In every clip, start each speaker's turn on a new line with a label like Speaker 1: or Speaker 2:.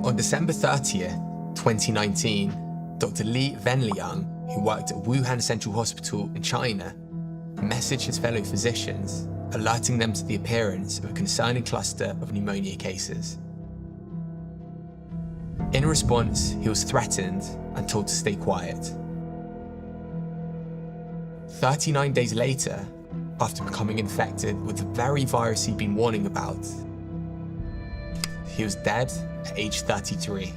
Speaker 1: On December 30th, 2019, Dr. Li Wenliang, who worked at Wuhan Central Hospital in China, messaged his fellow physicians, alerting them to the appearance of a concerning cluster of pneumonia cases. In response, he was threatened and told to stay quiet. 39 days later, after becoming infected with the very virus he'd been warning about, he was dead at age 33.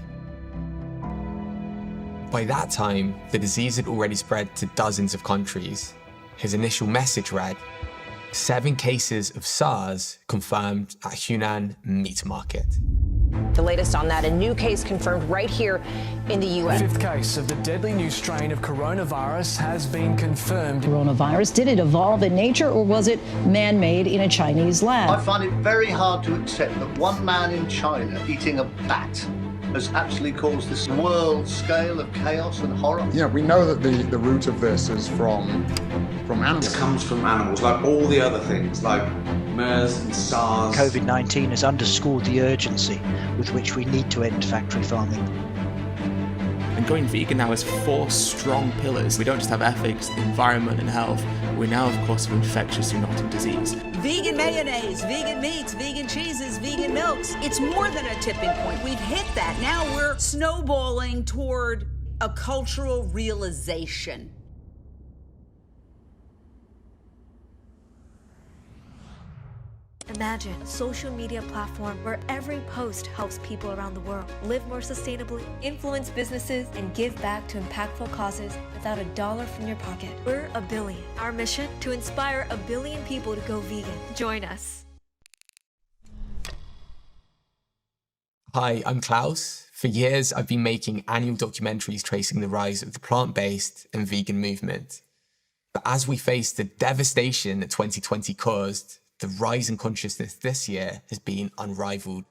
Speaker 1: By that time, the disease had already spread to dozens of countries. His initial message read, 7 cases of SARS confirmed at Hunan meat market.
Speaker 2: The latest on that, a new case confirmed right here in the US.
Speaker 3: 5th case of the deadly new strain of coronavirus has been confirmed.
Speaker 4: Coronavirus, did it evolve in nature or was it man-made in a Chinese lab?
Speaker 5: I find it very hard to accept that one man in China eating a bat has actually caused this world scale of chaos and horror.
Speaker 6: Yeah, we know that the root of this is from animals.
Speaker 7: It comes from animals, like all the other things, like MERS and SARS.
Speaker 8: COVID-19 has underscored the urgency with which we need to end factory farming.
Speaker 9: And going vegan now has 4 strong pillars. We don't just have ethics, the environment and health. We're now, of course, for infectious zoonotic disease.
Speaker 10: Vegan mayonnaise, vegan meats, vegan cheeses, vegan milks. It's more than a tipping point. We've hit that. Now we're snowballing toward a cultural realization.
Speaker 11: Imagine a social media platform where every post helps people around the world live more sustainably, influence businesses, and give back to impactful causes without a dollar from your pocket. We're abillion. Our mission, to inspire 1 billion people to go vegan. Join us.
Speaker 1: Hi, I'm Klaus. For years, I've been making annual documentaries tracing the rise of the plant-based and vegan movement. But as we face the devastation that 2020 caused, the rise in consciousness this year has been unrivaled.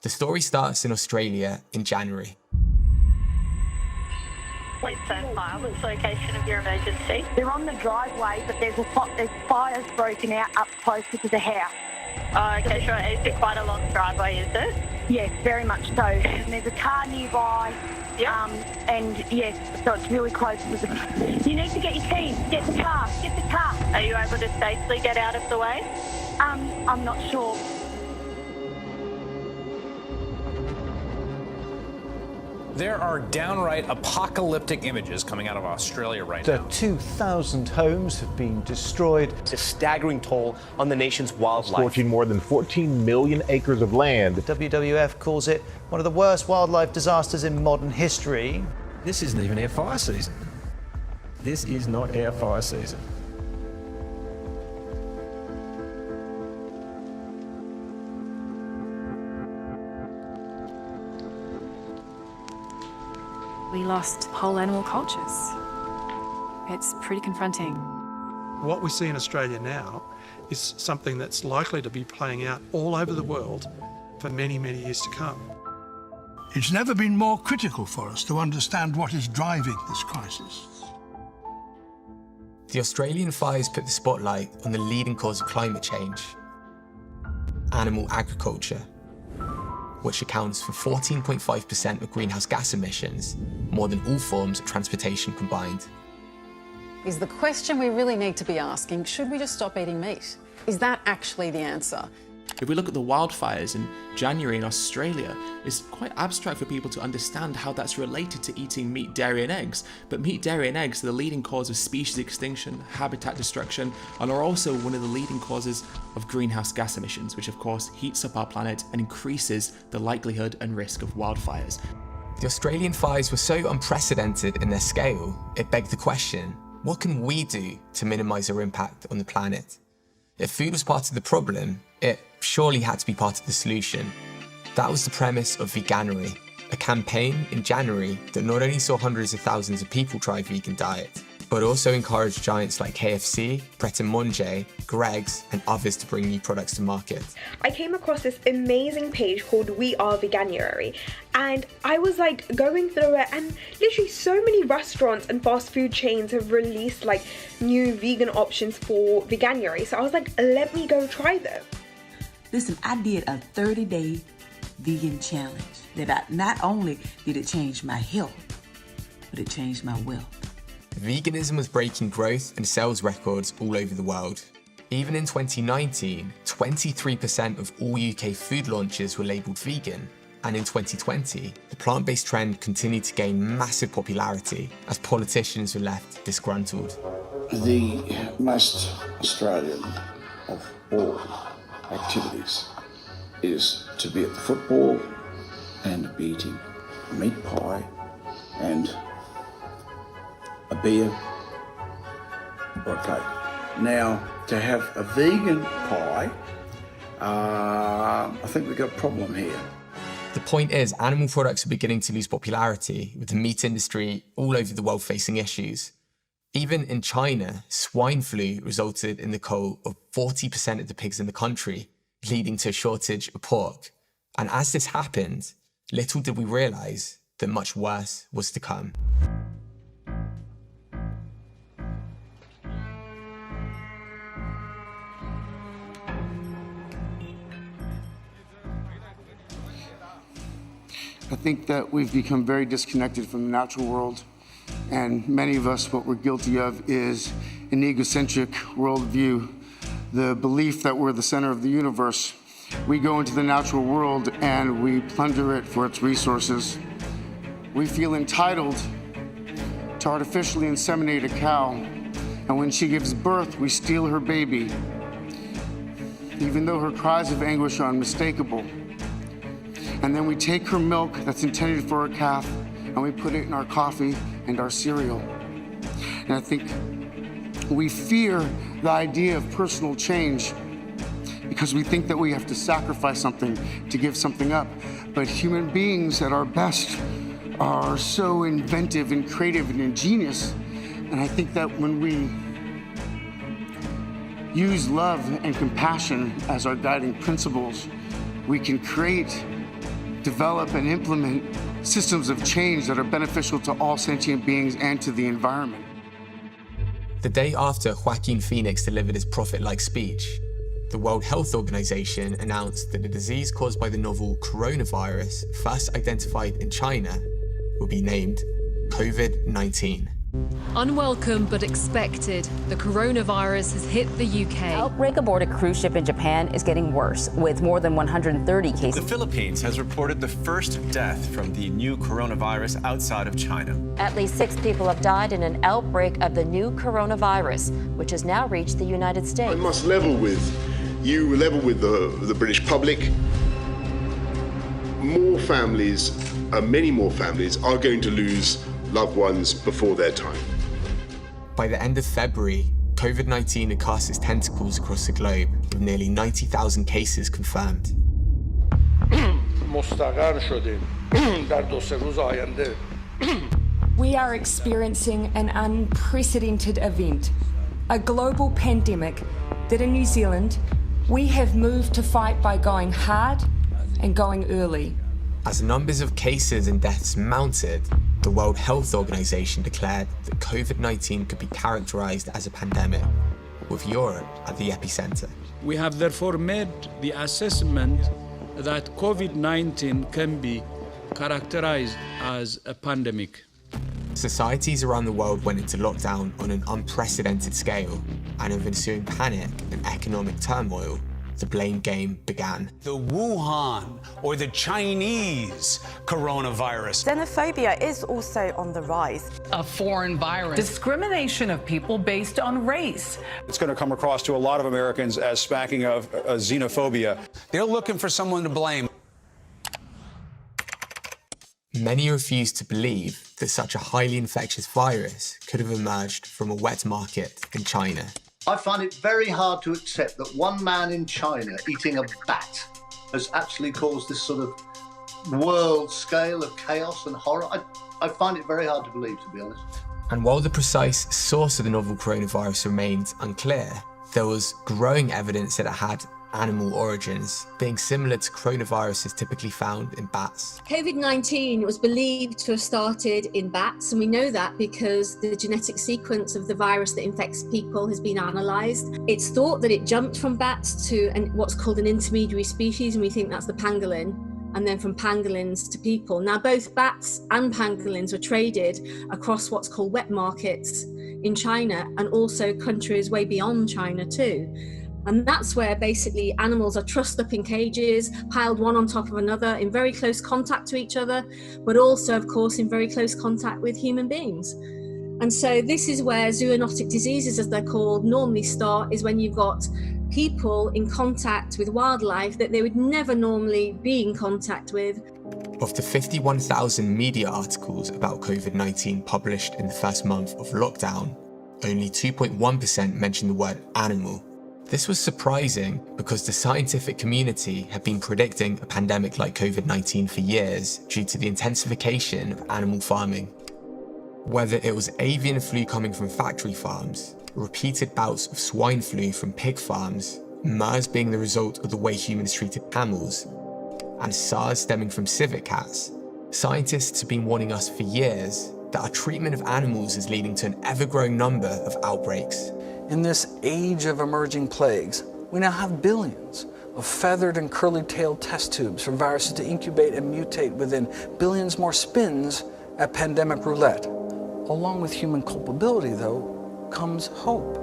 Speaker 1: The story starts in Australia in January.
Speaker 12: Please stand by. What's the location of your emergency? They're on the driveway, but there's fires broken out up closer to the house.
Speaker 13: Oh, okay, sure. Is it quite a long driveway, is it?
Speaker 12: Yes, very much so. And there's a car nearby.
Speaker 13: Yeah.
Speaker 12: And yes, so it's really close to the... You need to get your keys. Get the car. Get the car.
Speaker 13: Are you able to safely get out of the way?
Speaker 12: I'm not sure.
Speaker 3: There are downright apocalyptic images coming out of Australia right now.
Speaker 14: 2,000 homes have been destroyed.
Speaker 15: It's a staggering toll on the nation's wildlife.
Speaker 16: Scorching more than 14 million acres of land.
Speaker 14: The WWF calls it one of the worst wildlife disasters in modern history.
Speaker 17: This isn't even our fire season. This is not our fire season.
Speaker 18: We lost whole animal cultures. It's pretty confronting.
Speaker 19: What we see in Australia now is something that's likely to be playing out all over the world for many, many years to come.
Speaker 20: It's never been more critical for us to understand what is driving this crisis.
Speaker 1: The Australian fires put the spotlight on the leading cause of climate change: animal agriculture, which accounts for 14.5% of greenhouse gas emissions, more than all forms of transportation combined.
Speaker 2: Is the question we really need to be asking, should we just stop eating meat? Is that actually the answer?
Speaker 9: If we look at the wildfires in January in Australia, it's quite abstract for people to understand how that's related to eating meat, dairy and eggs. But meat, dairy and eggs are the leading cause of species extinction, habitat destruction, and are also one of the leading causes of greenhouse gas emissions, which of course heats up our planet and increases the likelihood and risk of wildfires.
Speaker 1: The Australian fires were so unprecedented in their scale, it begged the question, what can we do to minimise our impact on the planet? If food was part of the problem, it surely had to be part of the solution. That was the premise of Veganuary, a campaign in January that not only saw hundreds of thousands of people try a vegan diet, but also encouraged giants like KFC, Pret a Manger, Greggs, and others to bring new products to market.
Speaker 9: I came across this amazing page called We Are Veganuary, and I was like going through it, and literally so many restaurants and fast food chains have released like new vegan options for Veganuary. So I was like, let me go try them.
Speaker 4: Listen, I did a 30-day
Speaker 10: vegan challenge that not only did it change my health, but it changed my wealth.
Speaker 1: Veganism was breaking growth and sales records all over the world. Even in 2019, 23% of all UK food launches were labelled vegan, and in 2020, the plant-based trend continued to gain massive popularity as politicians were left disgruntled.
Speaker 21: The most Australian of all activities is to be at the football and be eating meat pie and a beer or a cake. Now, to have a vegan pie, I think we've got a problem here.
Speaker 1: The point is, animal products are beginning to lose popularity, with the meat industry all over the world facing issues. Even in China, swine flu resulted in the cull of 40% of the pigs in the country, leading to a shortage of pork. And as this happened, little did we realise that much worse was to come.
Speaker 22: I think that we've become very disconnected from the natural world, and many of us, what we're guilty of is an egocentric worldview, the belief that we're the center of the universe. We go into the natural world and we plunder it for its resources. We feel entitled to artificially inseminate a cow, and when she gives birth, we steal her baby, even though her cries of anguish are unmistakable. And then we take her milk that's intended for a calf and we put it in our coffee and our cereal. And I think we fear the idea of personal change because we think that we have to sacrifice something to give something up. But human beings at our best are so inventive and creative and ingenious. And I think that when we use love and compassion as our guiding principles, we can create, develop and implement systems of change that are beneficial to all sentient beings and to the environment.
Speaker 1: The day after Joaquin Phoenix delivered his prophet-like speech, the World Health Organization announced that the disease caused by the novel coronavirus, first identified in China, will be named COVID-19.
Speaker 23: Unwelcome but expected, the coronavirus has hit the UK.
Speaker 24: Outbreak aboard a cruise ship in Japan is getting worse, with more than 130 cases.
Speaker 25: The Philippines has reported the first death from the new coronavirus outside of China.
Speaker 24: At least 6 people have died in an outbreak of the new coronavirus, which has now reached the United States.
Speaker 26: I must level with the British public. More families, many more families, are going to lose loved ones before their time.
Speaker 1: By the end of February, COVID-19 had cast its tentacles across the globe, with nearly 90,000 cases confirmed.
Speaker 27: We are experiencing an unprecedented event, a global pandemic that in New Zealand, we have moved to fight by going hard and going early.
Speaker 1: As numbers of cases and deaths mounted, the World Health Organization declared that COVID-19 could be characterized as a pandemic, with Europe at the epicenter.
Speaker 28: We have therefore made the assessment that COVID-19 can be characterized as a pandemic.
Speaker 1: Societies around the world went into lockdown on an unprecedented scale, and with ensuing panic and economic turmoil, the blame game began.
Speaker 3: The Wuhan or the Chinese coronavirus.
Speaker 29: Xenophobia is also on the rise.
Speaker 30: A foreign virus. Discrimination of people based on race.
Speaker 31: It's going to come across to a lot of Americans as smacking of xenophobia.
Speaker 3: They're looking for someone to blame.
Speaker 1: Many refuse to believe that such a highly infectious virus could have emerged from a wet market in China.
Speaker 5: I find it very hard to accept that one man in China eating a bat has actually caused this sort of world scale of chaos and horror. I find it very hard to believe, to be honest.
Speaker 1: And while the precise source of the novel coronavirus remained unclear, there was growing evidence that it had animal origins, being similar to coronaviruses typically found in bats.
Speaker 32: COVID-19 was believed to have started in bats, and we know that because the genetic sequence of the virus that infects people has been analysed. It's thought that it jumped from bats to what's called an intermediary species, and we think that's the pangolin. and then from pangolins to people. Now, both bats and pangolins were traded across what's called wet markets in China, and also countries way beyond China too. And that's where basically animals are trussed up in cages, piled one on top of another, in very close contact to each other, but also, of course, in very close contact with human beings. And so this is where zoonotic diseases, as they're called, normally start, is when you've got people in contact with wildlife that they would never normally be in contact with.
Speaker 1: Of the 51,000 media articles about COVID-19 published in the first month of lockdown, only 2.1% mentioned the word animal. This was surprising because the scientific community had been predicting a pandemic like COVID-19 for years due to the intensification of animal farming. Whether it was avian flu coming from factory farms, repeated bouts of swine flu from pig farms, MERS being the result of the way humans treated camels, and SARS stemming from civet cats, scientists have been warning us for years that our treatment of animals is leading to an ever-growing number of outbreaks.
Speaker 6: In this age of emerging plagues, we now have billions of feathered and curly-tailed test tubes for viruses to incubate and mutate within, billions more spins at pandemic roulette. Along with human culpability, though, comes hope.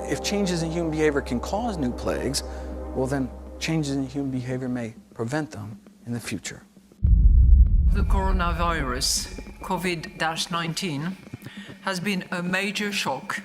Speaker 6: If changes in human behavior can cause new plagues, well then changes in human behavior may prevent them in the future.
Speaker 7: The coronavirus, COVID-19, has been a major shock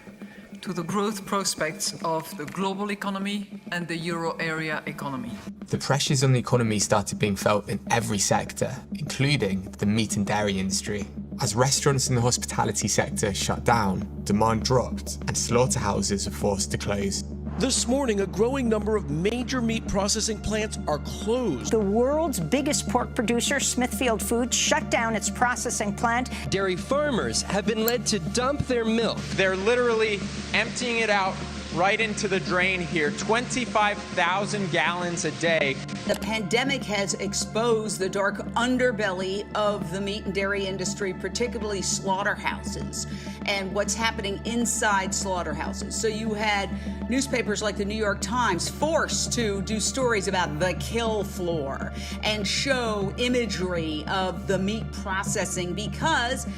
Speaker 7: to the growth prospects of the global economy and the euro area economy.
Speaker 1: The pressures on the economy started being felt in every sector, including the meat and dairy industry. As restaurants in the hospitality sector shut down, demand dropped, and slaughterhouses were forced to close.
Speaker 8: This morning, a growing number of major meat processing plants are closed.
Speaker 11: The world's biggest pork producer, Smithfield Foods, shut down its processing plant.
Speaker 12: Dairy farmers have been led to dump their milk.
Speaker 13: They're literally emptying it out right into the drain here, 25,000 gallons a day.
Speaker 10: The pandemic has exposed the dark underbelly of the meat and dairy industry, particularly slaughterhouses, and what's happening inside slaughterhouses. So you had newspapers like the New York Times forced to do stories about the kill floor and show imagery of the meat processing because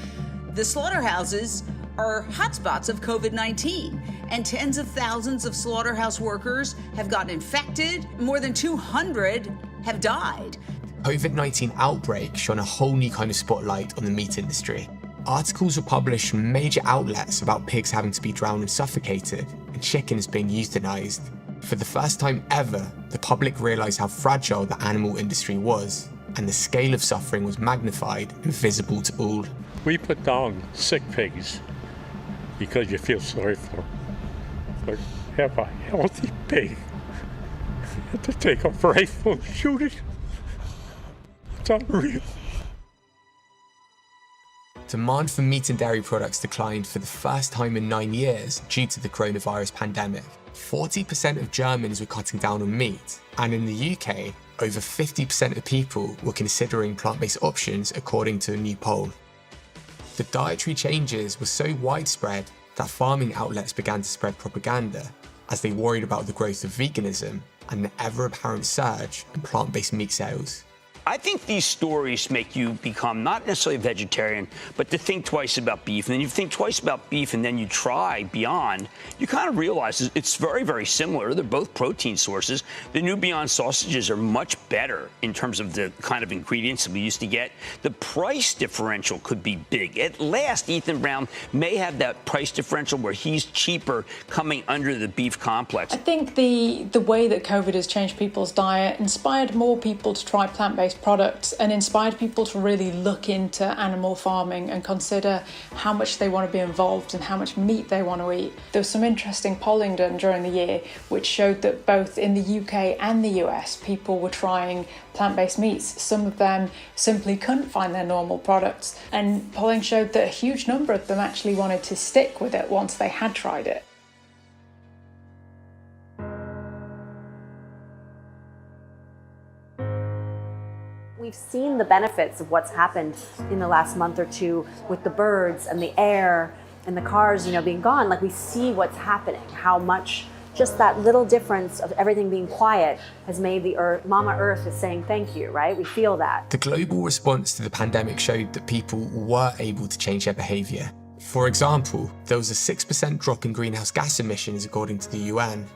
Speaker 10: the slaughterhouses are hotspots of COVID-19, and tens of thousands of slaughterhouse workers have gotten infected. More than 200 have died.
Speaker 1: COVID-19 outbreak shone a whole new kind of spotlight on the meat industry. Articles were published from major outlets about pigs having to be drowned and suffocated, and chickens being euthanized. For the first time ever, the public realized how fragile the animal industry was, and the scale of suffering was magnified and visible to all.
Speaker 14: We put down sick pigs because you feel sorry for them. But have a healthy pig to take a rifle and shoot it. It's unreal.
Speaker 1: Demand for meat and dairy products declined for the first time in 9 years due to the coronavirus pandemic. 40% of Germans were cutting down on meat, and in the UK, over 50% of people were considering plant-based options according to a new poll. The dietary changes were so widespread that farming outlets began to spread propaganda as they worried about the growth of veganism and the ever-apparent surge in plant-based meat sales.
Speaker 15: I think these stories make you become not necessarily a vegetarian, but to think twice about beef. And then you think twice about beef and then you try Beyond, you kind of realize it's very, very similar. They're both protein sources. The new Beyond sausages are much better in terms of the kind of ingredients that we used to get. The price differential could be big. At last, Ethan Brown may have that price differential where he's cheaper coming under the beef complex.
Speaker 16: I think the way that COVID has changed people's diet inspired more people to try plant-based products and inspired people to really look into animal farming and consider how much they want to be involved and how much meat they want to eat. There was some interesting polling done during the year which showed that both in the UK and the US people were trying plant-based meats. Some of them simply couldn't find their normal products, and polling showed that a huge number of them actually wanted to stick with it once they had tried it.
Speaker 29: We've seen the benefits of what's happened in the last month or two with the birds and the air and the cars, being gone. Like, we see what's happening, how much Just that little difference of everything being quiet has made the Earth, Mama Earth is saying thank you, right? We feel that.
Speaker 1: The global response to the pandemic showed that people were able to change their behaviour. For example, there was a 6% drop in greenhouse gas emissions according to the UN,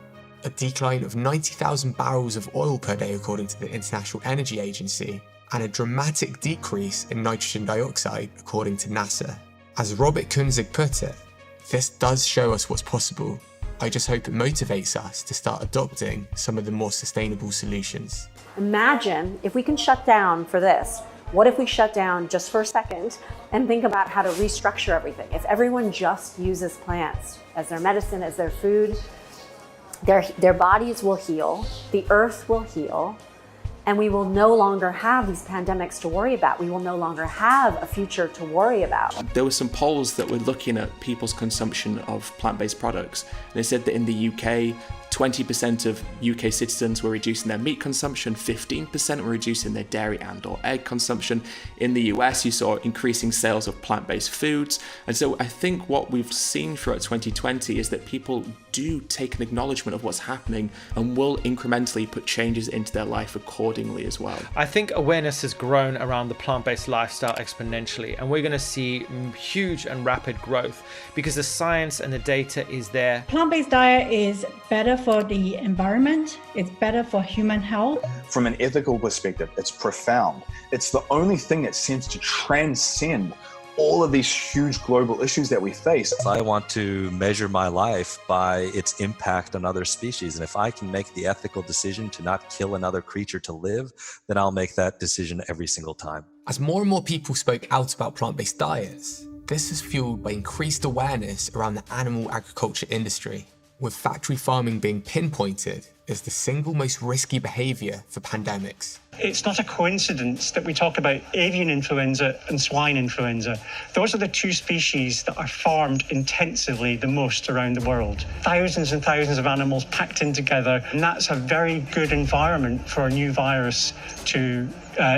Speaker 1: a decline of 90,000 barrels of oil per day according to the International Energy Agency, and a dramatic decrease in nitrogen dioxide according to NASA. As Robert Kunzig put it, this does show us what's possible. I just hope it motivates us to start adopting some of the more sustainable solutions.
Speaker 29: Imagine if we can shut down for this. What if we shut down just for a second and think about how to restructure everything? If everyone just uses plants as their medicine, as their food, their bodies will heal, the earth will heal, and we will no longer have these pandemics to worry about. We will no longer have a future to worry about.
Speaker 2: There were some polls that were looking at people's consumption of plant-based products. They said that in the UK, 20% of UK citizens were reducing their meat consumption, 15% were reducing their dairy and or egg consumption. In the US, you saw increasing sales of plant-based foods. And so I think what we've seen throughout 2020 is that people do take an acknowledgement of what's happening and will incrementally put changes into their life accordingly as well.
Speaker 13: I think awareness has grown around the plant-based lifestyle exponentially, and we're going to see huge and rapid growth because the science and the data is there.
Speaker 4: Plant-based diet is better for the environment, it's better for human health.
Speaker 9: From an ethical perspective, it's profound. It's the only thing that seems to transcend all of these huge global issues that we face.
Speaker 17: I want to measure my life by its impact on other species. And if I can make the ethical decision to not kill another creature to live, then I'll make that decision every single time.
Speaker 1: As more and more people spoke out about plant-based diets, this is fueled by increased awareness around the animal agriculture industry, with factory farming being pinpointed as the single most risky behaviour for pandemics.
Speaker 18: It's not a coincidence that we talk about avian influenza and swine influenza. Those are the two species that are farmed intensively the most around the world. Thousands and thousands of animals packed in together, and that's a very good environment for a new virus to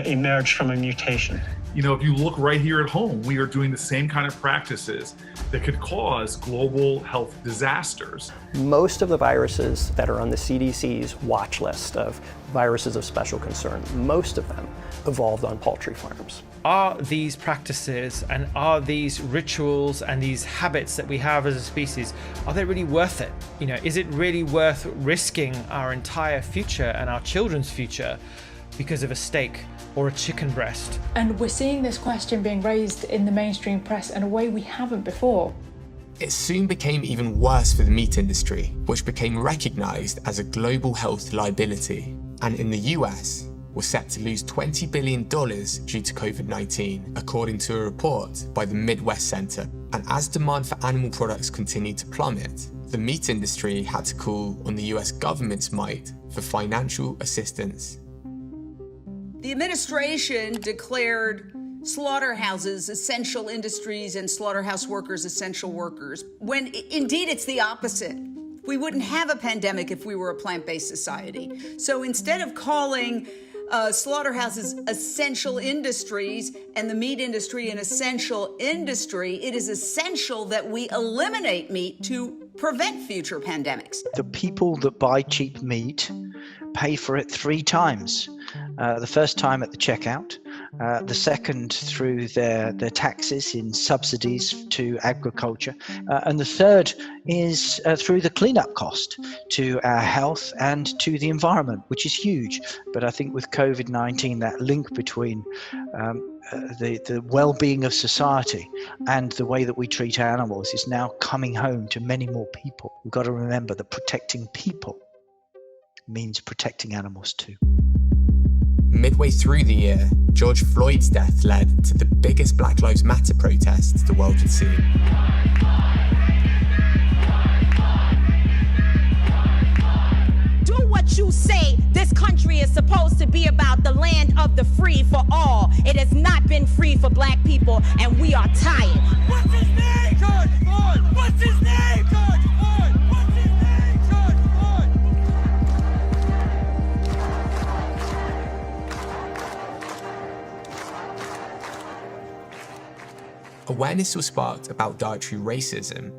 Speaker 18: emerge from a mutation.
Speaker 19: You know, if you look right here at home, we are doing the same kind of practices that could cause global health disasters.
Speaker 20: Most of the viruses that are on the CDC's watch list of viruses of special concern, most of them evolved on poultry farms.
Speaker 13: Are these practices and are these rituals and these habits that we have as a species, are they really worth it? You know, is it really worth risking our entire future and our children's future because of a steak or a chicken breast?
Speaker 16: And we're seeing this question being raised in the mainstream press in a way we haven't before.
Speaker 1: It soon became even worse for the meat industry, which became recognised as a global health liability, and in the US was set to lose $20 billion due to COVID-19, according to a report by the Midwest Center. And as demand for animal products continued to plummet, the meat industry had to call on the US government's might for financial assistance.
Speaker 10: The administration declared slaughterhouses essential industries and slaughterhouse workers essential workers, when indeed it's the opposite. We wouldn't have a pandemic if we were a plant-based society. So instead of calling slaughterhouses essential industries and the meat industry an essential industry, it is essential that we eliminate meat to prevent future pandemics.
Speaker 21: The people that buy cheap meat pay for it 3 times. The first time at the checkout, the second through their taxes in subsidies to agriculture, and the third is through the cleanup cost to our health and to the environment, which is huge. But I think with COVID-19, that link between the well-being of society and the way that we treat animals is now coming home to many more people. We've got to remember that protecting people means protecting animals too.
Speaker 1: Midway through the year, George Floyd's death led to the biggest Black Lives Matter protests the world had seen.
Speaker 22: Do what you say. This country is supposed to be about the land of the free for all. It has not been free for Black people, and we are tired.
Speaker 23: What's his name? George Floyd! What's his name? George Floyd! What's his name? George Floyd!
Speaker 1: Awareness was sparked about dietary racism.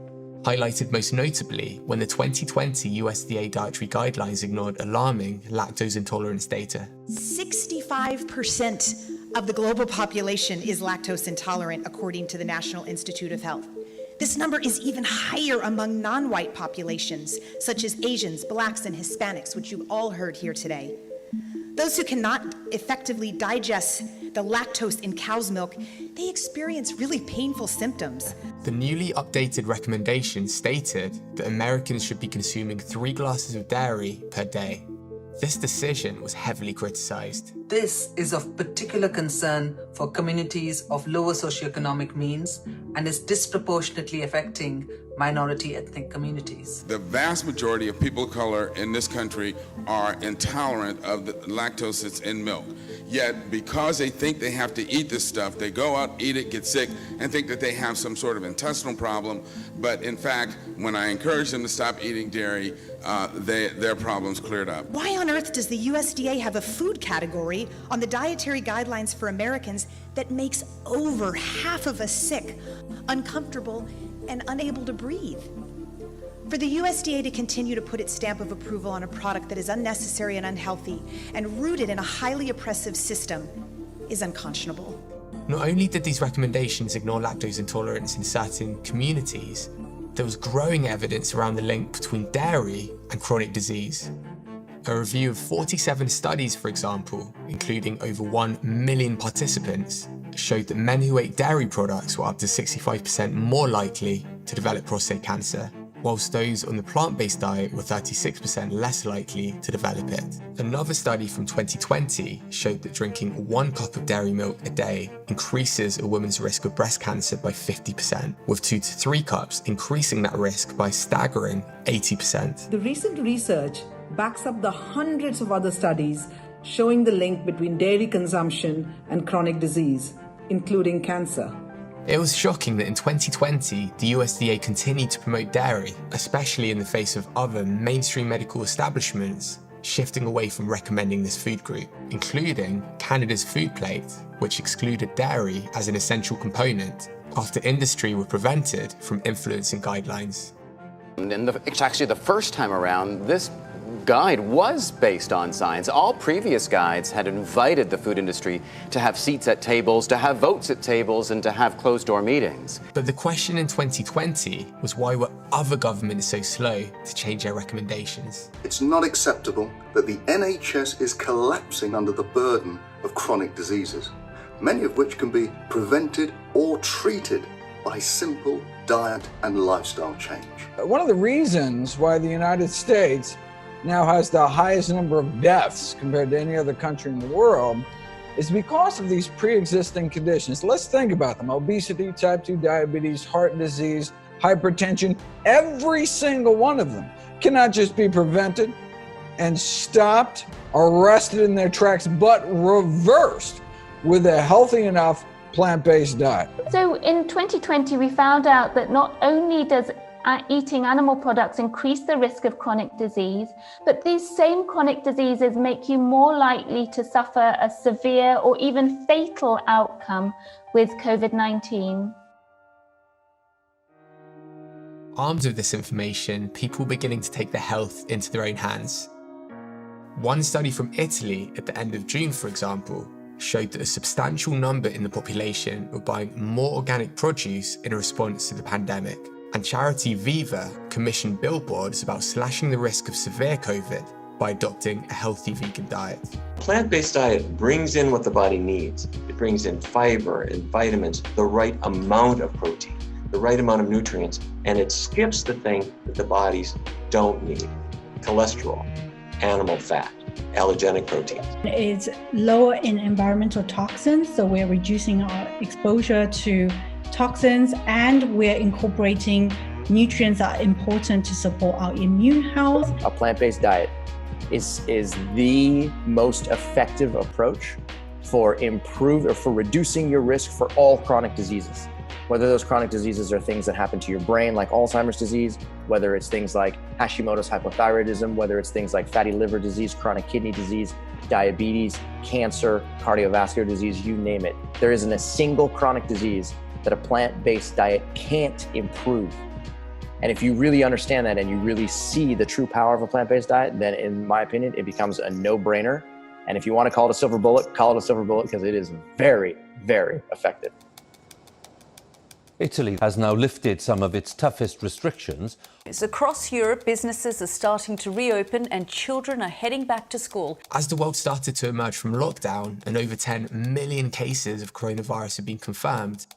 Speaker 1: highlighted most notably when the 2020 USDA dietary guidelines ignored alarming lactose intolerance data.
Speaker 3: 65% of the global population is lactose intolerant, according to the National Institute of Health. This number is even higher among non-white populations, such as Asians, Blacks, and Hispanics, which you've all heard here today. Those who cannot effectively digest the lactose in cow's milk, they experience really painful symptoms.
Speaker 1: The newly updated recommendation stated that Americans should be consuming 3 glasses of dairy per day. This decision was heavily criticized.
Speaker 5: This is of particular concern for communities of lower socioeconomic means and is disproportionately affecting minority ethnic communities.
Speaker 6: The vast majority of people of color in this country are intolerant of the lactose that's in milk. Yet, because they think they have to eat this stuff, they go out, eat it, get sick, and think that they have some sort of intestinal problem. But in fact, when I encourage them to stop eating dairy, their problems cleared up.
Speaker 3: Why on earth does the USDA have a food category on the dietary guidelines for Americans that makes over half of us sick, uncomfortable, and unable to breathe? For the USDA to continue to put its stamp of approval on a product that is unnecessary and unhealthy and rooted in a highly oppressive system is unconscionable.
Speaker 1: Not only did these recommendations ignore lactose intolerance in certain communities, there was growing evidence around the link between dairy and chronic disease. A review of 47 studies, for example, including over 1 million participants, showed that men who ate dairy products were up to 65% more likely to develop prostate cancer, whilst those on the plant-based diet were 36% less likely to develop it. Another study from 2020 showed that drinking 1 cup of dairy milk a day increases a woman's risk of breast cancer by 50%, with 2 to 3 cups increasing that risk by a staggering 80%.
Speaker 7: The recent research backs up the hundreds of other studies showing the link between dairy consumption and chronic disease, including cancer.
Speaker 1: It was shocking that in 2020, the USDA continued to promote dairy, especially in the face of other mainstream medical establishments shifting away from recommending this food group, including Canada's food plate, which excluded dairy as an essential component after industry were prevented from influencing guidelines.
Speaker 24: And it's actually the first time around, this guide was based on science. All previous guides had invited the food industry to have seats at tables, to have votes at tables, and to have closed-door meetings.
Speaker 1: But the question in 2020 was, why were other governments so slow to change their recommendations?
Speaker 25: It's not acceptable that the NHS is collapsing under the burden of chronic diseases, many of which can be prevented or treated by simple diet and lifestyle change.
Speaker 26: One of the reasons why the United States now has the highest number of deaths compared to any other country in the world is because of these pre-existing conditions. Let's think about them: obesity, type 2 diabetes, heart disease, hypertension. Every single one of them cannot just be prevented and stopped, arrested in their tracks, but reversed with a healthy enough plant-based diet.
Speaker 27: So in 2020, we found out that not only does eating animal products increase the risk of chronic disease, but these same chronic diseases make you more likely to suffer a severe or even fatal outcome with COVID-19.
Speaker 1: Armed with this information, people were beginning to take their health into their own hands. One study from Italy at the end of June, for example, showed that a substantial number in the population were buying more organic produce in response to the pandemic. And charity Viva commissioned billboards about slashing the risk of severe COVID by adopting a healthy vegan diet.
Speaker 28: Plant-based diet brings in what the body needs. It brings in fiber and vitamins, the right amount of protein, the right amount of nutrients, and it skips the thing that the bodies don't need: cholesterol, animal fat, allergenic proteins.
Speaker 4: It's lower in environmental toxins, so we're reducing our exposure to toxins, and we're incorporating nutrients that are important to support our immune health.
Speaker 30: A plant-based diet is the most effective approach for reducing your risk for all chronic diseases. Whether those chronic diseases are things that happen to your brain, like Alzheimer's disease, whether it's things like Hashimoto's hypothyroidism, whether it's things like fatty liver disease, chronic kidney disease, diabetes, cancer, cardiovascular disease, you name it. There isn't a single chronic disease that a plant-based diet can't improve. And if you really understand that and you really see the true power of a plant-based diet, then in my opinion, it becomes a no-brainer. And if you want to call it a silver bullet, call it a silver bullet because it is very, very effective.
Speaker 2: Italy has now lifted some of its toughest restrictions.
Speaker 8: Across Europe, businesses are starting to reopen and children are heading back to school.
Speaker 1: As the world started to emerge from lockdown and over 10 million cases of coronavirus have been confirmed,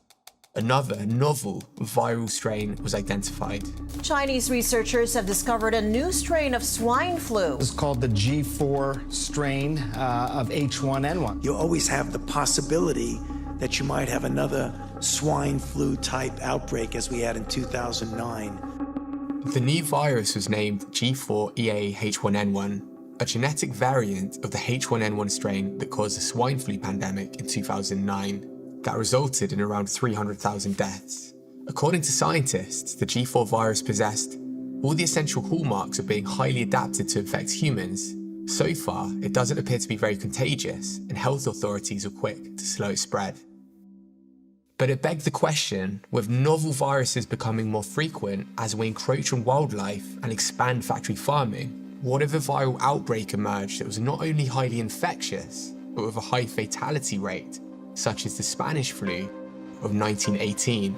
Speaker 1: another novel viral strain was identified.
Speaker 22: Chinese researchers have discovered a new strain of swine flu.
Speaker 9: It's called the G4 strain of H1N1.
Speaker 11: You always have the possibility that you might have another swine flu type outbreak as we had in 2009.
Speaker 1: The new virus was named G4EA-H1N1, a genetic variant of the H1N1 strain that caused the swine flu pandemic in 2009 that resulted in around 300,000 deaths. According to scientists, the G4 virus possessed all the essential hallmarks of being highly adapted to infect humans. So far, it doesn't appear to be very contagious, and health authorities are quick to slow its spread. But it begged the question, with novel viruses becoming more frequent as we encroach on wildlife and expand factory farming, what if a viral outbreak emerged that was not only highly infectious, but with a high fatality rate, such as the Spanish flu of 1918,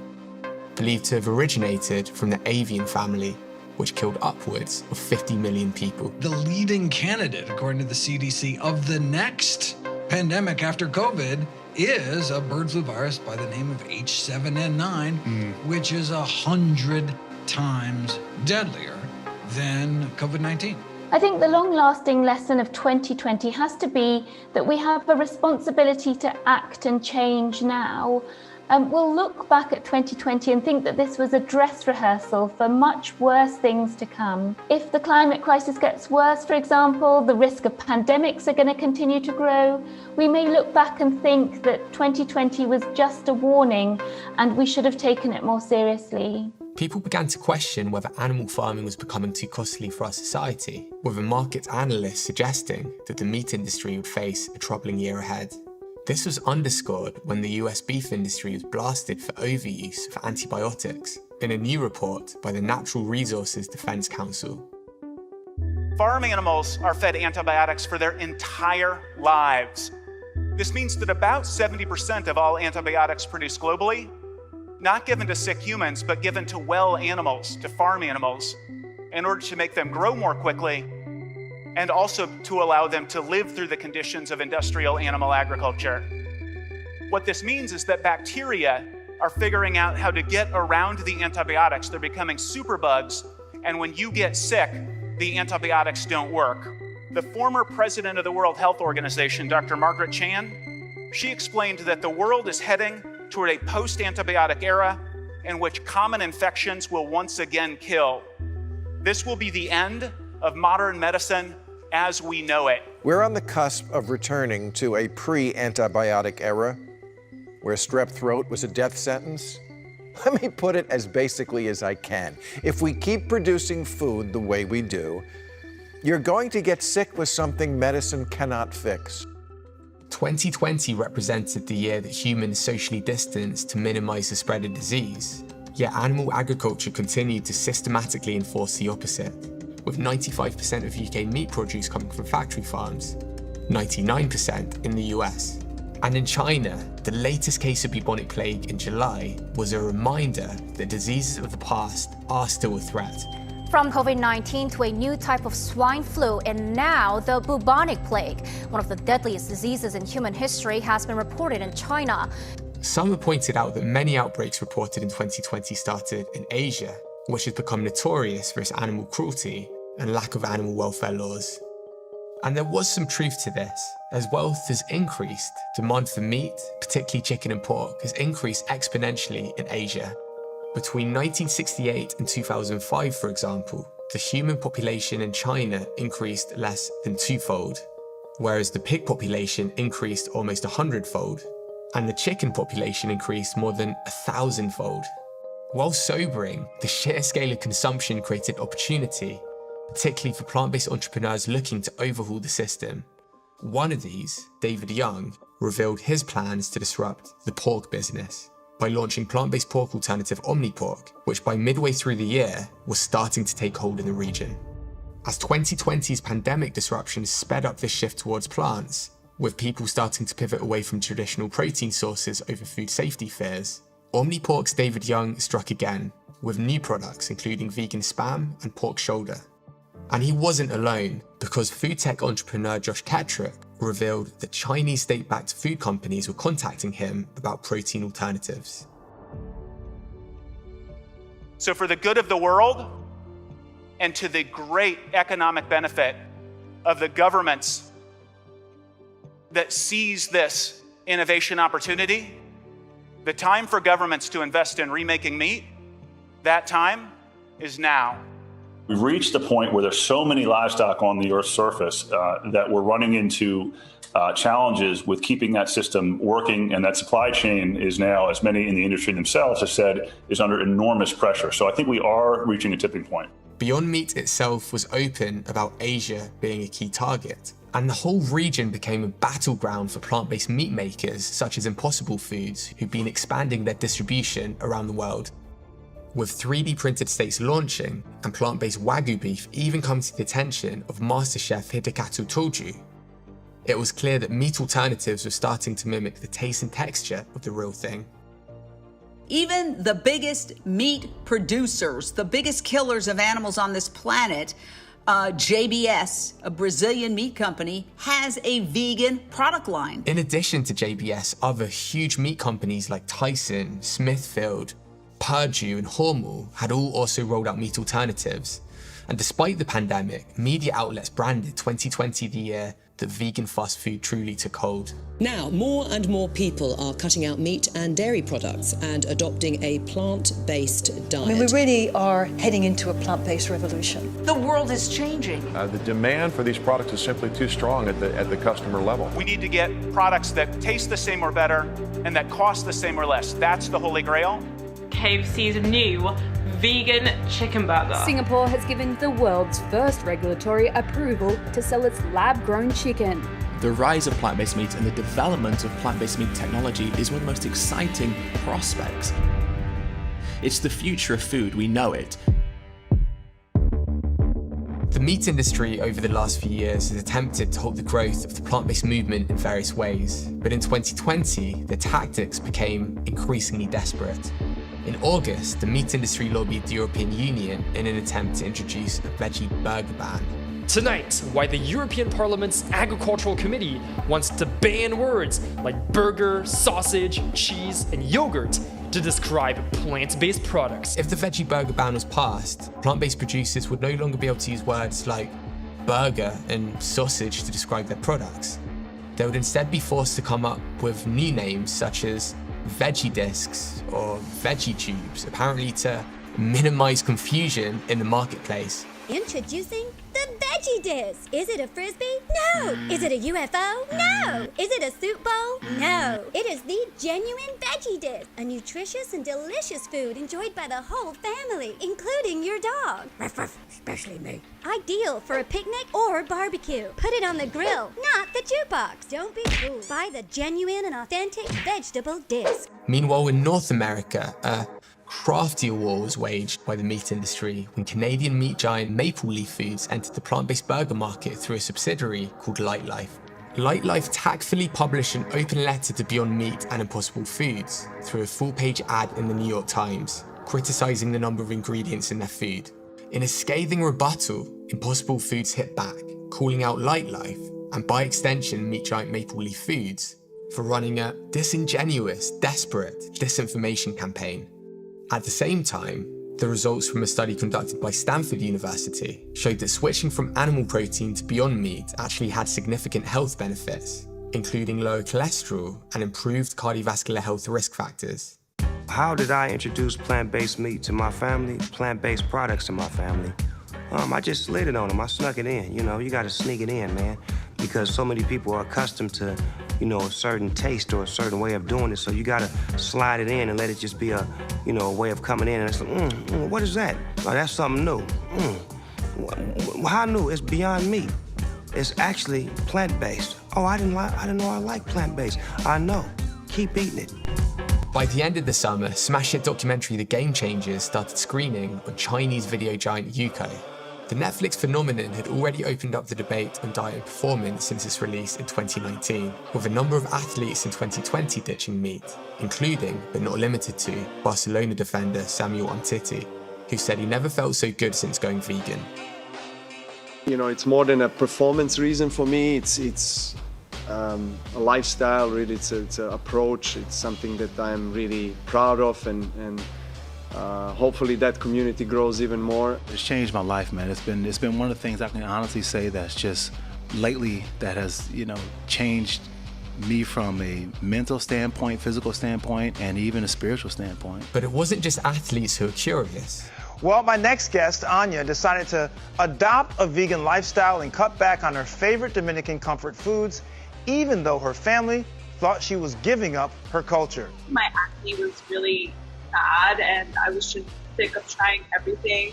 Speaker 1: believed to have originated from the avian family, which killed upwards of 50 million people.
Speaker 12: The leading candidate, according to the CDC, of the next pandemic after COVID is a bird flu virus by the name of H7N9, which is 100 times deadlier than COVID-19.
Speaker 27: I think the long-lasting lesson of 2020 has to be that we have a responsibility to act and change now. We'll look back at 2020 and think that this was a dress rehearsal for much worse things to come. If the climate crisis gets worse, for example, the risk of pandemics are going to continue to grow, we may look back and think that 2020 was just a warning and we should have taken it more seriously.
Speaker 1: People began to question whether animal farming was becoming too costly for our society, with a market analyst suggesting that the meat industry would face a troubling year ahead. This was underscored when the US beef industry was blasted for overuse of antibiotics in a new report by the Natural Resources Defense Council.
Speaker 14: Farm animals are fed antibiotics for their entire lives. This means that about 70% of all antibiotics produced globally, not given to sick humans, but given to well animals, to farm animals, in order to make them grow more quickly and also to allow them to live through the conditions of industrial animal agriculture. What this means is that bacteria are figuring out how to get around the antibiotics. They're becoming superbugs, and when you get sick, the antibiotics don't work. The former president of the World Health Organization, Dr. Margaret Chan, she explained that the world is heading toward a post-antibiotic era in which common infections will once again kill. This will be the end of modern medicine as we know it.
Speaker 15: We're on the cusp of returning to a pre-antibiotic era where strep throat was a death sentence. Let me put it as basically as I can. If we keep producing food the way we do, you're going to get sick with something medicine cannot fix.
Speaker 1: 2020 represented the year that humans socially distanced to minimize the spread of disease, yet animal agriculture continued to systematically enforce the opposite, with 95% of UK meat produce coming from factory farms, 99% in the US. And in China, the latest case of bubonic plague in July was a reminder that diseases of the past are still a threat.
Speaker 17: From COVID-19 to a new type of swine flu, and now the bubonic plague, one of the deadliest diseases in human history, has been reported in China.
Speaker 1: Some have pointed out that many outbreaks reported in 2020 started in Asia, which has become notorious for its animal cruelty and lack of animal welfare laws. And there was some truth to this. As wealth has increased, demand for meat, particularly chicken and pork, has increased exponentially in Asia. Between 1968 and 2005, for example, the human population in China increased less than twofold, whereas the pig population increased almost 100-fold, and the chicken population increased more than 1,000-fold. While sobering, the sheer scale of consumption created opportunity, particularly for plant-based entrepreneurs looking to overhaul the system. One of these, David Young, revealed his plans to disrupt the pork business. by launching plant-based pork alternative OmniPork, which by midway through the year was starting to take hold in the region. As 2020's pandemic disruptions sped up this shift towards plants, with people starting to pivot away from traditional protein sources over food safety fears, OmniPork's David Young struck again, with new products including vegan spam and pork shoulder. And he wasn't alone, because food tech entrepreneur Josh Ketrick revealed that Chinese state-backed food companies were contacting him about protein alternatives.
Speaker 14: So for the good of the world, and to the great economic benefit of the governments that seize this innovation opportunity, the time for governments to invest in remaking meat, that time is now.
Speaker 5: We've reached a point where there's so many livestock on the Earth's surface that we're running into challenges with keeping that system working, and that supply chain is now, as many in the industry themselves have said, is under enormous pressure. So I think we are reaching a tipping point.
Speaker 1: Beyond Meat itself was open about Asia being a key target, and the whole region became a battleground for plant-based meat makers such as Impossible Foods, who've been expanding their distribution around the world. With 3D printed steaks launching and plant-based Wagyu beef even coming to the attention of MasterChef Hidekatu Toju, it was clear that meat alternatives were starting to mimic the taste and texture of the real thing.
Speaker 10: Even the biggest meat producers, the biggest killers of animals on this planet, JBS, a Brazilian meat company, has a vegan product line.
Speaker 1: In addition to JBS, other huge meat companies like Tyson, Smithfield, Purdue and Hormel had all also rolled out meat alternatives. And despite the pandemic, media outlets branded 2020 the year that vegan fast food truly took hold.
Speaker 13: Now, more and more people are cutting out meat and dairy products and adopting a plant-based diet.
Speaker 16: I mean, we really are heading into a plant-based revolution.
Speaker 10: The world is changing.
Speaker 15: The demand for these products is simply too strong at the customer level.
Speaker 14: We need to get products that taste the same or better and that cost the same or less. That's the holy grail.
Speaker 18: KFC's new vegan chicken burger.
Speaker 19: Singapore has given the world's first regulatory approval to sell its lab-grown chicken.
Speaker 20: The rise of plant-based meat and the development of plant-based meat technology is one of the most exciting prospects. It's the future of food, we know it.
Speaker 1: The meat industry over the last few years has attempted to halt the growth of the plant-based movement in various ways, but in 2020, the tactics became increasingly desperate. In August, the meat industry lobbied the European Union in an attempt to introduce a veggie burger ban.
Speaker 21: Tonight, why the European Parliament's Agricultural Committee wants to ban words like burger, sausage, cheese, and yogurt to describe plant-based products.
Speaker 1: If the veggie burger ban was passed, plant-based producers would no longer be able to use words like burger and sausage to describe their products. They would instead be forced to come up with new names such as veggie discs or veggie tubes, apparently to minimize confusion in the marketplace.
Speaker 23: Introducing the veggie disc. Is it a frisbee? No. Is it a UFO? No. Is it a soup bowl? No. It is the genuine veggie disc, a nutritious and delicious food enjoyed by the whole family, including your dog. Ruff, ruff, especially me. Ideal for a picnic or barbecue. Put it on the grill, not the jukebox. Don't be fooled. Buy the genuine and authentic vegetable disc.
Speaker 1: Meanwhile, in North America, a craftier war was waged by the meat industry when Canadian meat giant Maple Leaf Foods entered the plant-based burger market through a subsidiary called Lightlife. Lightlife tactfully published an open letter to Beyond Meat and Impossible Foods through a full-page ad in the New York Times, criticizing the number of ingredients in their food. In a scathing rebuttal, Impossible Foods hit back, calling out Lightlife, and by extension meat giant Maple Leaf Foods, for running a disingenuous, desperate disinformation campaign. At the same time, the results from a study conducted by Stanford University showed that switching from animal protein to Beyond Meat actually had significant health benefits, including lower cholesterol and improved cardiovascular health risk factors.
Speaker 29: How did I introduce plant-based meat to my family, plant-based products to my family? I just slid it on them. I snuck it in. You know, you gotta sneak it in, man, because so many people are accustomed to, you know, a certain taste or a certain way of doing it. So you gotta slide it in and let it just be a, you know, a way of coming in. And it's like, what is that? Oh, that's something new. How new? It's Beyond Meat. It's actually plant-based. Oh, I didn't know I liked plant-based. I know. Keep eating it.
Speaker 1: By the end of the summer, smash hit documentary The Game Changers started screening on Chinese video giant Youku. The Netflix phenomenon had already opened up the debate on diet and performance since its release in 2019, with a number of athletes in 2020 ditching meat, including, but not limited to, Barcelona defender Samuel Umtiti, who said he never felt so good since going vegan.
Speaker 2: You know, it's more than a performance reason for me. It's a lifestyle, really. It's an approach. It's something that I'm really proud of, and hopefully that community grows even more.
Speaker 3: It's changed my life, man. It's been one of the things I can honestly say that's just lately that has, you know, changed me from a mental standpoint, physical standpoint, and even a spiritual standpoint.
Speaker 1: But it wasn't just athletes who were curious.
Speaker 4: Well, my next guest, Anya, decided to adopt a vegan lifestyle and cut back on her favorite Dominican comfort foods, even though her family thought she was giving up her culture.
Speaker 6: My acne was really bad, and I was just sick of trying everything,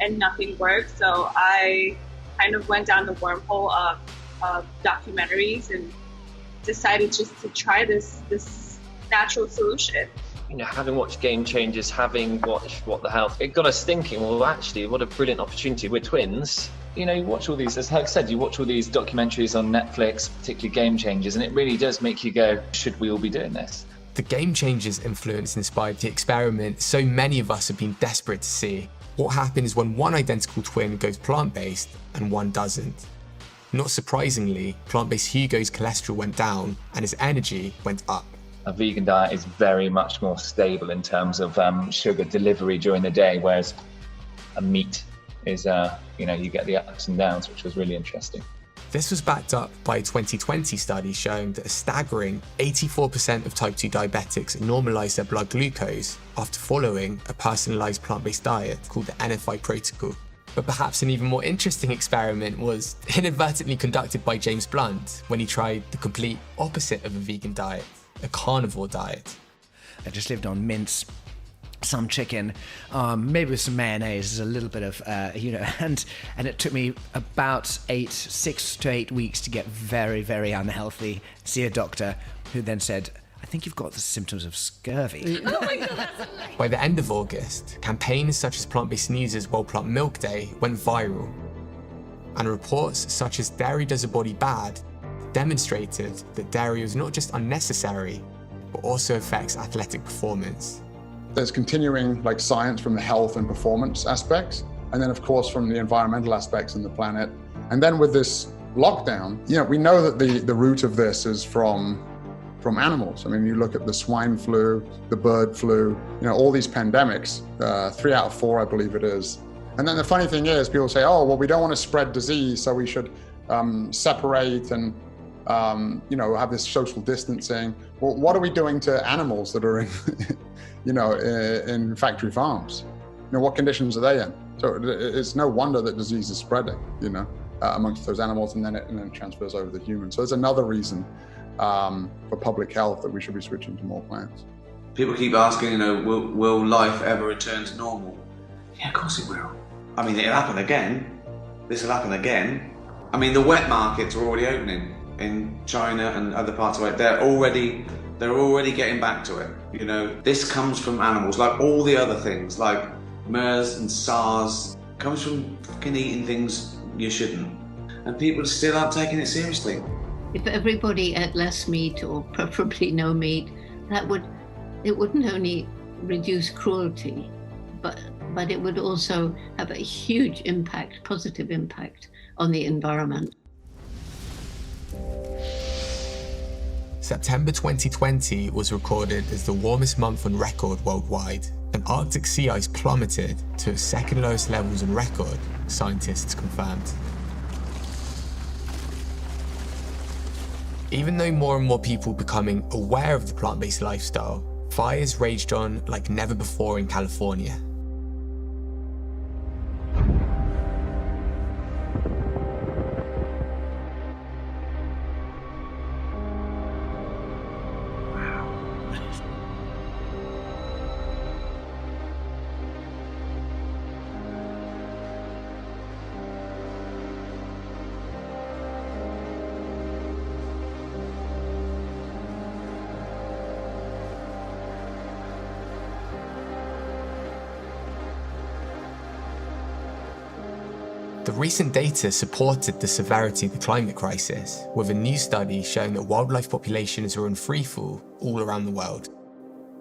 Speaker 6: and nothing worked. So I kind of went down the wormhole of documentaries and decided just to try this natural solution.
Speaker 7: You know, having watched Game Changers, having watched What the Health, it got us thinking, well, actually, what a brilliant opportunity. We're twins. You know, you watch all these, as Hug said, you watch all these documentaries on Netflix, particularly Game Changers, and it really does make you go, should we all be doing this?
Speaker 1: The Game Changers influence inspired the experiment so many of us have been desperate to see. What happens when one identical twin goes plant-based and one doesn't? Not surprisingly, plant-based Hugo's cholesterol went down and his energy went up.
Speaker 7: A vegan diet is very much more stable in terms of sugar delivery during the day, whereas a meat is, you know, you get the ups and downs, which was really interesting.
Speaker 1: This was backed up by a 2020 study showing that a staggering 84% of type 2 diabetics normalised their blood glucose after following a personalised plant-based diet called the NFI protocol. But perhaps an even more interesting experiment was inadvertently conducted by James Blunt when he tried the complete opposite of a vegan diet, a carnivore diet.
Speaker 24: I just lived on mince, some chicken, maybe with some mayonnaise, a little bit of, and it took me about 6 to 8 weeks to get very, very unhealthy, see a doctor who then said, I think you've got the symptoms of scurvy.
Speaker 6: Oh my God, that's hilarious.
Speaker 1: By the end of August, campaigns such as Plant-Based News' World Plant Milk Day went viral, and reports such as Dairy Does a Body Bad demonstrated that dairy was not just unnecessary, but also affects athletic performance.
Speaker 25: There's continuing science from the health and performance aspects, and then of course from the environmental aspects in the planet. And then with this lockdown, we know that the root of this is from animals. I mean, you look at the swine flu, the bird flu, all these pandemics, 3 out of 4, I believe it is. And then the funny thing is, people say, oh, well, we don't want to spread disease, so we should separate and have this social distancing. Well, what are we doing to animals that are in, in factory farms? What conditions are they in? So it's no wonder that disease is spreading, amongst those animals, and then it transfers over to humans. So it's another reason for public health that we should be switching to more plants.
Speaker 26: People keep asking, will life ever return to normal? Yeah, of course it will. I mean, it'll happen again. This will happen again. I mean, the wet markets are already opening in China and other parts of it. They're already getting back to it. This comes from animals, like all the other things, like MERS and SARS, comes from fucking eating things you shouldn't. And people still aren't taking it seriously.
Speaker 28: If everybody ate less meat, or preferably no meat, it wouldn't only reduce cruelty, but it would also have a huge impact, positive impact on the environment.
Speaker 1: September 2020 was recorded as the warmest month on record worldwide, and Arctic sea ice plummeted to its second lowest levels on record, scientists confirmed. Even though more and more people becoming aware of the plant-based lifestyle, fires raged on like never before in California. The recent data supported the severity of the climate crisis, with a new study showing that wildlife populations are in freefall all around the world.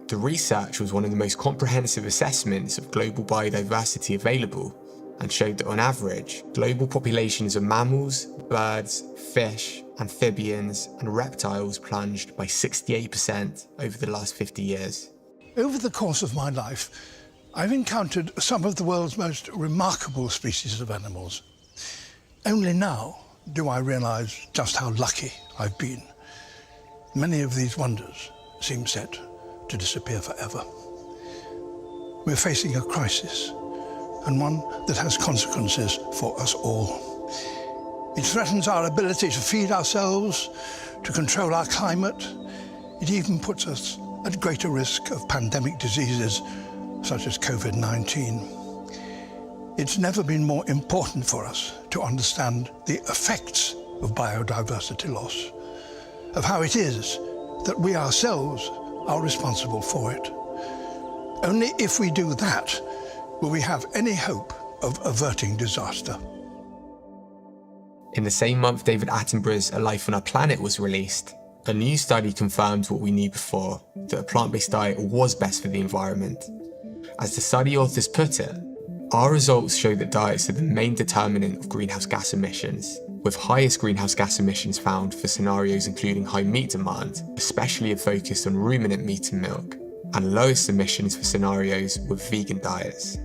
Speaker 1: The research was one of the most comprehensive assessments of global biodiversity available, and showed that on average, global populations of mammals, birds, fish, amphibians, and reptiles plunged by 68% over the last 50 years.
Speaker 5: Over the course of my life, I've encountered some of the world's most remarkable species of animals. Only now do I realise just how lucky I've been. Many of these wonders seem set to disappear forever. We're facing a crisis, and one that has consequences for us all. It threatens our ability to feed ourselves, to control our climate. It even puts us at greater risk of pandemic diseases such as COVID-19. It's never been more important for us to understand the effects of biodiversity loss, of how it is that we ourselves are responsible for it. Only if we do that will we have any hope of averting disaster.
Speaker 1: In the same month David Attenborough's A Life on Our Planet was released, a new study confirmed what we knew before, that a plant-based diet was best for the environment. As the study authors put it, our results show that diets are the main determinant of greenhouse gas emissions, with highest greenhouse gas emissions found for scenarios including high meat demand, especially if focused on ruminant meat and milk, and lowest emissions for scenarios with vegan diets.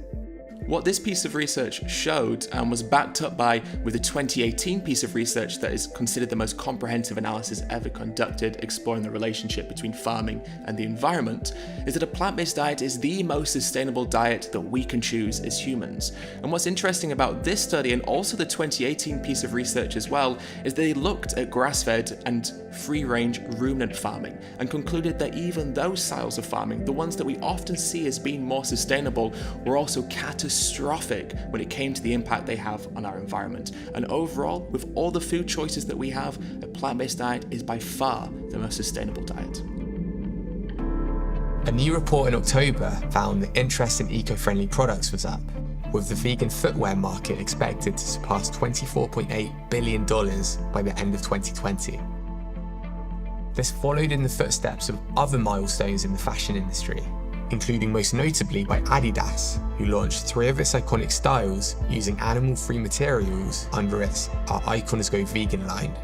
Speaker 20: What this piece of research showed and was backed up by with a 2018 piece of research that is considered the most comprehensive analysis ever conducted exploring the relationship between farming and the environment is that a plant-based diet is the most sustainable diet that we can choose as humans. And what's interesting about this study and also the 2018 piece of research as well is they looked at grass-fed and free-range ruminant farming and concluded that even those styles of farming, the ones that we often see as being more sustainable, were also catastrophic when it came to the impact they have on our environment. And overall, with all the food choices that we have, a plant-based diet is by far the most sustainable diet.
Speaker 1: A new report in October found that interest in eco-friendly products was up, with the vegan footwear market expected to surpass $24.8 billion by the end of 2020. This followed in the footsteps of other milestones in the fashion industry, including most notably by Adidas, who launched 3 of its iconic styles using animal-free materials under its Our Icons Go Vegan line.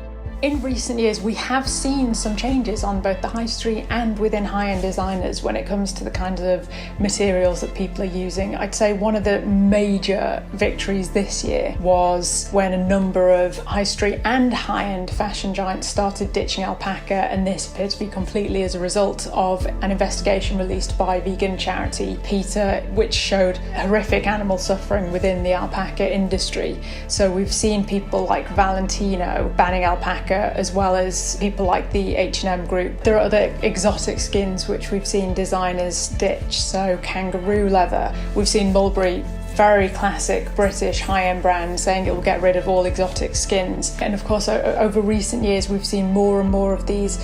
Speaker 8: In recent years, we have seen some changes on both the high street and within high-end designers when it comes to the kind of materials that people are using. I'd say one of the major victories this year was when a number of high street and high-end fashion giants started ditching alpaca, and this appeared to be completely as a result of an investigation released by vegan charity PETA, which showed horrific animal suffering within the alpaca industry. So we've seen people like Valentino banning alpaca, as well as people like the H&M group. There are other exotic skins which we've seen designers ditch, so kangaroo leather. We've seen Mulberry, very classic British high-end brand, saying it will get rid of all exotic skins. And of course, over recent years, we've seen more and more of these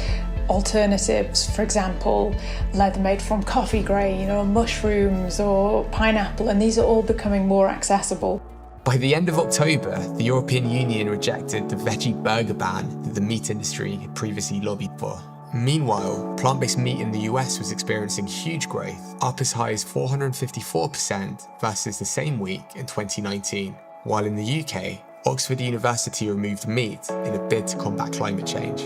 Speaker 8: alternatives, for example, leather made from coffee grain or mushrooms or pineapple, and these are all becoming more accessible.
Speaker 1: By the end of October, the European Union rejected the veggie burger ban that the meat industry had previously lobbied for. Meanwhile, plant-based meat in the US was experiencing huge growth, up as high as 454% versus the same week in 2019, while in the UK, Oxford University removed meat in a bid to combat climate change.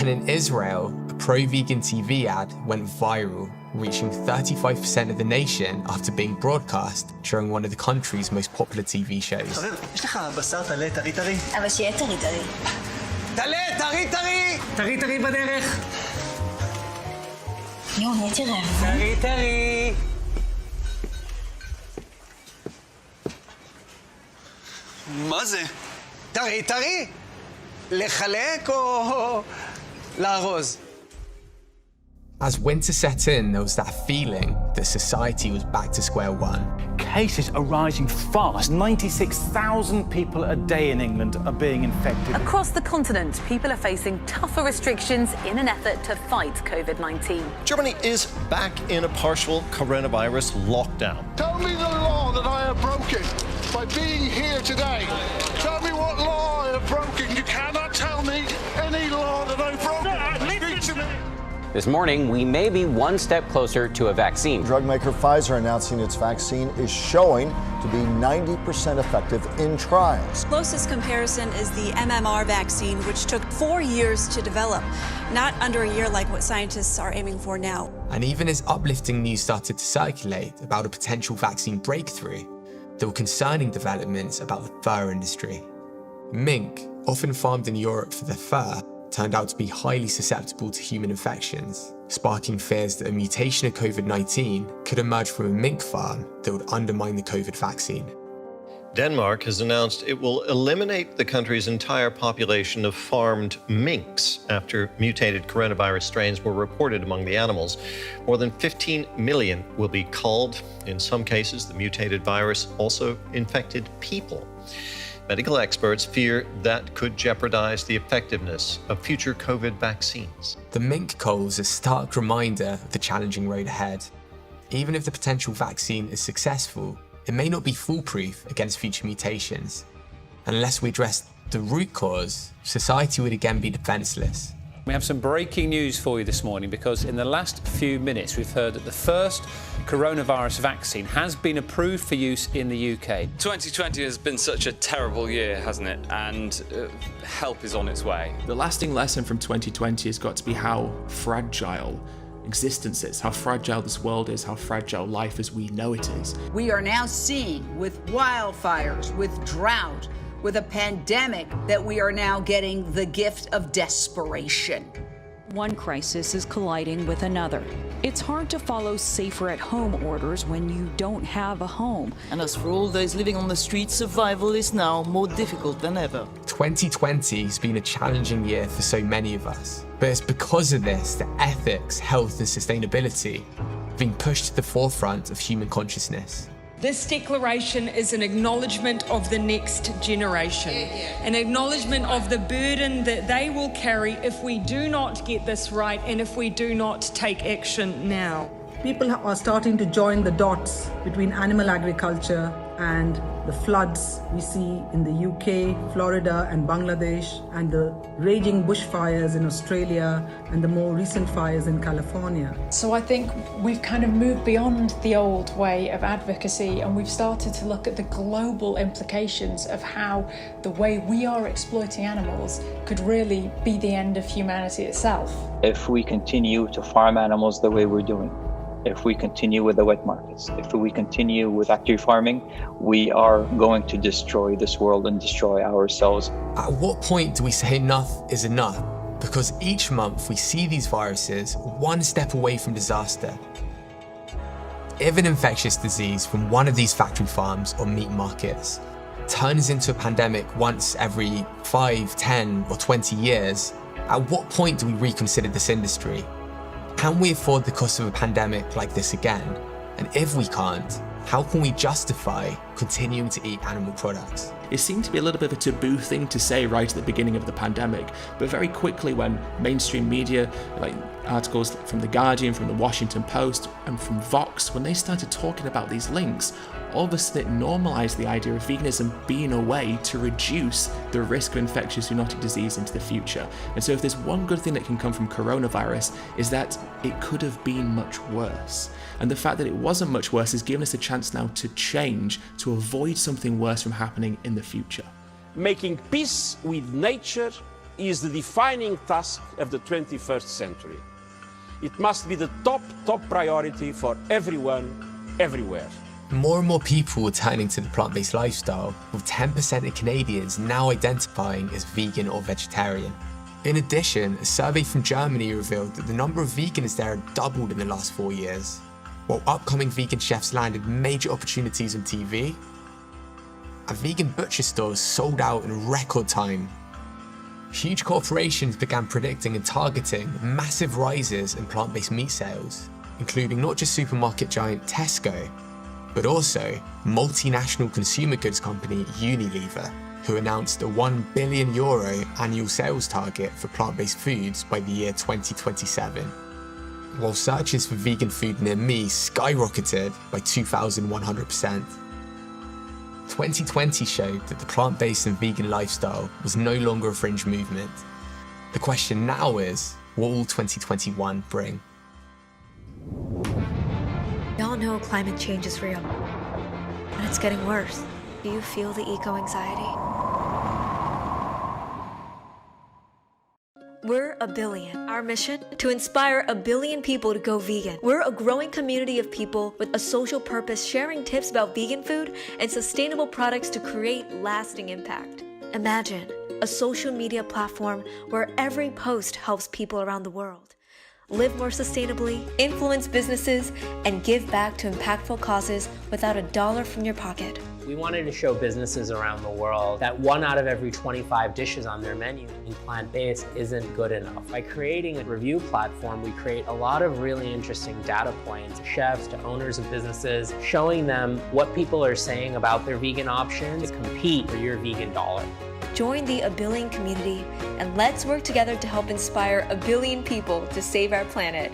Speaker 1: And in Israel, a pro-vegan TV ad went viral, reaching 35% of the nation after being broadcast during one of the country's most popular TV shows.
Speaker 9: יש לך בשר טלה טרי טרי? אבל שיהיה טרי טרי. טלה טרי טרי! טרי טרי בדרך. יואו, נהייתי רעב. טרי טרי! מה זה? טרי טרי? לחלק או לארוז?
Speaker 1: As winter set in, there was that feeling that society was back to square one.
Speaker 11: Cases are rising fast. 96,000 people a day in England are being infected.
Speaker 12: Across the continent, people are facing tougher restrictions in an effort to fight COVID-19.
Speaker 13: Germany is back in a partial coronavirus lockdown.
Speaker 17: Tell me the law that I have broken.
Speaker 5: by being here today. Tell me what law I have broken. You cannot tell me any law that I've broken. Speak to me.
Speaker 10: This morning, we may be one step closer to a vaccine.
Speaker 13: Drug maker Pfizer announcing its vaccine is showing to be 90% effective in trials.
Speaker 14: Closest comparison is the MMR vaccine, which took 4 years to develop, not under a year like what scientists are aiming for now.
Speaker 1: And even as uplifting news started to circulate about a potential vaccine breakthrough, there were concerning developments about the fur industry. Mink, often farmed in Europe for their fur, turned out to be highly susceptible to human infections, sparking fears that a mutation of COVID-19 could emerge from a mink farm that would undermine the COVID vaccine.
Speaker 15: Denmark has announced it will eliminate the country's entire population of farmed minks after mutated coronavirus strains were reported among the animals. More than 15 million will be culled. In some cases, the mutated virus also infected people. Medical experts fear that could jeopardize the effectiveness of future COVID vaccines.
Speaker 1: The mink cull is a stark reminder of the challenging road ahead. Even if the potential vaccine is successful, it may not be foolproof against future mutations. Unless we address the root cause, society would again be defenseless.
Speaker 16: We have some breaking news for you this morning because in the last few minutes we've heard that the first coronavirus vaccine has been approved for use in the UK.
Speaker 17: 2020 has been such a terrible year, hasn't it? And help is on its way.
Speaker 20: The lasting lesson from 2020 has got to be how fragile existence is, how fragile this world is, how fragile life as we know it is.
Speaker 18: We are now seeing with wildfires, with drought, with a pandemic, that we are now getting the gift of desperation.
Speaker 22: One crisis is colliding with another. It's hard to follow safer at home orders when you don't have a home.
Speaker 27: And as for all those living on the streets, survival is now more difficult than ever.
Speaker 1: 2020 has been a challenging year for so many of us. But it's because of this that ethics, health and sustainability have been pushed to the forefront of human consciousness.
Speaker 30: This declaration is an acknowledgement of the next generation, an acknowledgement of the burden that they will carry if we do not get this right and if we do not take action now.
Speaker 31: People are starting to join the dots between animal agriculture and the floods we see in the UK, Florida and Bangladesh, and the raging bushfires in Australia and the more recent fires in California.
Speaker 8: So I think we've kind of moved beyond the old way of advocacy and we've started to look at the global implications of how the way we are exploiting animals could really be the end of humanity itself.
Speaker 32: If we continue to farm animals the way we're doing, if we continue with the wet markets, if we continue with active farming, we are going to destroy this world and destroy ourselves.
Speaker 1: At what point do we say enough is enough? Because each month we see these viruses one step away from disaster. If an infectious disease from one of these factory farms or meat markets turns into a pandemic once every 5, 10 or 20 years, at what point do we reconsider this industry? Can we afford the cost of a pandemic like this again? And if we can't, how can we justify continuing to eat animal products?
Speaker 20: It seemed to be a little bit of a taboo thing to say right at the beginning of the pandemic, but very quickly when mainstream media, like articles from The Guardian, from The Washington Post, and from Vox, when they started talking about these links, all of a sudden it normalised the idea of veganism being a way to reduce the risk of infectious zoonotic disease into the future. And so if there's one good thing that can come from coronavirus is that it could have been much worse. And the fact that it wasn't much worse has given us a chance now to change, to avoid something worse from happening in the future.
Speaker 33: Making peace with nature is the defining task of the 21st century. It must be the top priority for everyone, everywhere.
Speaker 1: More and more people are turning to the plant-based lifestyle, with 10% of Canadians now identifying as vegan or vegetarian. In addition, a survey from Germany revealed that the number of vegans there had doubled in the last 4 years. While upcoming vegan chefs landed major opportunities on TV, a vegan butcher stores sold out in record time. Huge corporations began predicting and targeting massive rises in plant-based meat sales, including not just supermarket giant Tesco, but also multinational consumer goods company Unilever, who announced a €1 billion annual sales target for plant-based foods by the year 2027. While searches for vegan food near me skyrocketed by 2,100%. 2020 showed that the plant-based and vegan lifestyle was no longer a fringe movement. The question now is, what will 2021 bring?
Speaker 2: We all know climate change is real, and it's getting worse. Do you feel the eco-anxiety? We're a billion. Our mission? To inspire a billion people to go vegan. We're a growing community of people with a social purpose, sharing tips about vegan food and sustainable products to create lasting impact. Imagine a social media platform where every post helps people around the world live more sustainably, influence businesses, and give back to impactful causes without a dollar from your pocket.
Speaker 3: We wanted to show businesses around the world that 1 out of every 25 dishes on their menu being plant-based isn't good enough. By creating a review platform, we create a lot of really interesting data points, chefs to owners of businesses, showing them what people are saying about their vegan options to compete for your vegan dollar.
Speaker 2: Join the abillion community and let's work together to help inspire a billion people to save our planet.